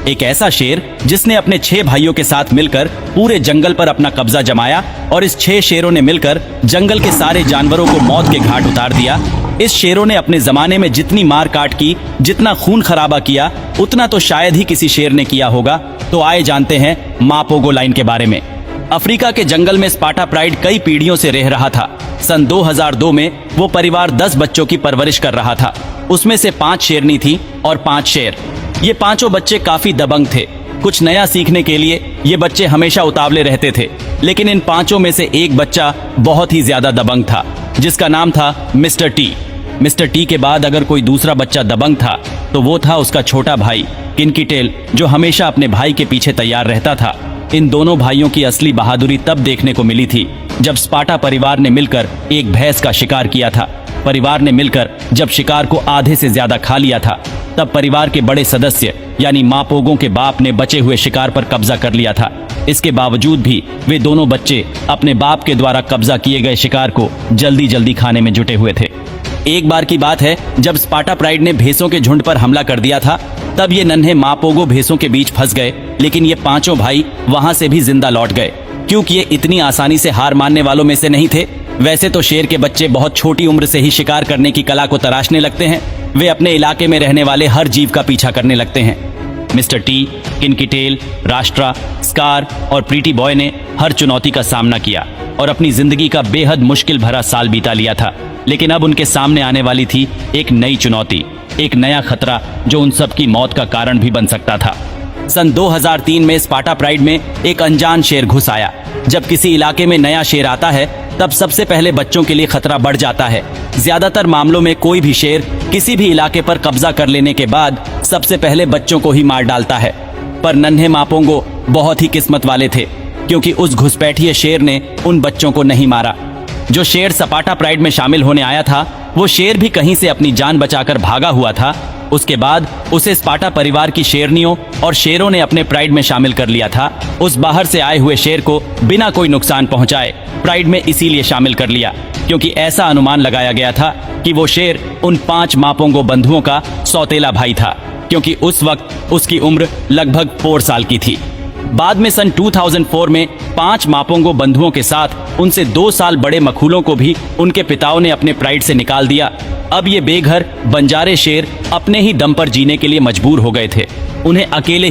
एक ऐसा शेर जिसने अपने 6 भाइयों के साथ मिलकर पूरे जंगल पर अपना कब्जा जमाया और इस 6 शेरों ने मिलकर जंगल के सारे जानवरों को मौत के घाट उतार दिया। इस शेरों ने अपने जमाने में जितनी मार काट की, जितना खून खराबा किया, उतना तो शायद ही किसी शेर ने किया होगा। तो आए जानते हैं मापोगो लाइन के बारे में। अफ्रीका के जंगल में स्पार्टा प्राइड कई पीढ़ियों से रह रहा था। सन 2002 में वो परिवार 10 बच्चों की परवरिश कर रहा था। उसमें से 5 शेरनी थी और 5 शेर। ये पांचों बच्चे काफी दबंग थे। कुछ नया सीखने के लिए ये बच्चे हमेशा उतावले रहते थे, लेकिन इन पांचों में से एक बच्चा बहुत ही ज्यादा दबंग था, जिसका नाम था मिस्टर टी। मिस्टर टी के बाद अगर कोई दूसरा बच्चा दबंग था तो वो था उसका छोटा भाई किनकी टेल, जो हमेशा अपने भाई के पीछे तैयार रहता था। इन दोनों भाइयों की असली बहादुरी तब देखने को मिली थी जब स्पार्टा परिवार ने मिलकर एक भैंस का शिकार किया था। परिवार ने मिलकर जब शिकार को आधे से ज्यादा खा लिया था, तब परिवार के बड़े सदस्य यानी मापोगों के बाप ने बचे हुए शिकार पर कब्जा कर लिया था। इसके बावजूद भी वे दोनों बच्चे अपने बाप के द्वारा कब्जा किए गए शिकार को जल्दी जल्दी खाने में जुटे हुए थे। एक बार की बात है, जब स्पार्टा प्राइड ने भैंसों के झुंड पर हमला कर दिया था, तब ये नन्हे मापोगो भैंसों के बीच फंस गए, लेकिन ये पांचों भाई वहां से भी जिंदा लौट गए, क्योंकि ये इतनी आसानी से हार मानने वालों में से नहीं थे। वैसे तो शेर के बच्चे बहुत छोटी उम्र से ही शिकार करने की कला को तराशने लगते हैं। वे अपने इलाके में रहने वाले हर जीव का पीछा करने लगते हैं। मिस्टर टी, किनकी टेल, राष्ट्रा, स्कार और प्रीटी बॉय ने हर चुनौती का सामना किया और अपनी जिंदगी का बेहद मुश्किल भरा साल बीता लिया था। लेकिन अब उनके सामने आने वाली थी एक नई चुनौती, एक नया खतरा जो उन सब की मौत का कारण भी बन सकता था। सन 2003 में स्पार्टा प्राइड में एक अनजान शेर घुस आया। जब किसी इलाके में नया शेर आता है, तब सबसे पहले बच्चों के लिए खतरा बढ़ जाता है। ज्यादातर मामलों में कोई भी शेर किसी भी इलाके पर कब्जा कर लेने के बाद सबसे पहले बच्चों को ही मार डालता है। पर नन्हे मापोंगो बहुत ही किस्मत वाले थे, क्योंकि उस घुसपैठिए शेर ने उन बच्चों को नहीं मारा। जो शेर स्पार्टा प्राइड में शामिल होने आया था, वो शेर भी कहीं से अपनी जान बचाकर भागा हुआ था। उसके बाद उसे स्पार्टा परिवार की शेरनियों और शेरों ने अपने प्राइड में शामिल कर लिया था। उस बाहर से आए हुए शेर को बिना कोई नुकसान पहुंचाए प्राइड में इसीलिए शामिल कर लिया, क्योंकि ऐसा अनुमान लगाया गया था कि वो शेर उन 5 मापोंगो बंधुओं का सौतेला भाई था, क्योंकि उस वक्त उसकी उम्र लगभग 4 साल की थी। बाद में सन 2004 में 5 मापोंगो बंधुओं के साथ उनसे 2 साल बड़े मखूलों को भी उनके पिताओं ने अपने प्राइड से निकाल दिया। अब ये बेघर बंजारे शेर अपने ही दम पर जीने के लिए मजबूर हो गए थे। उन्हें अकेले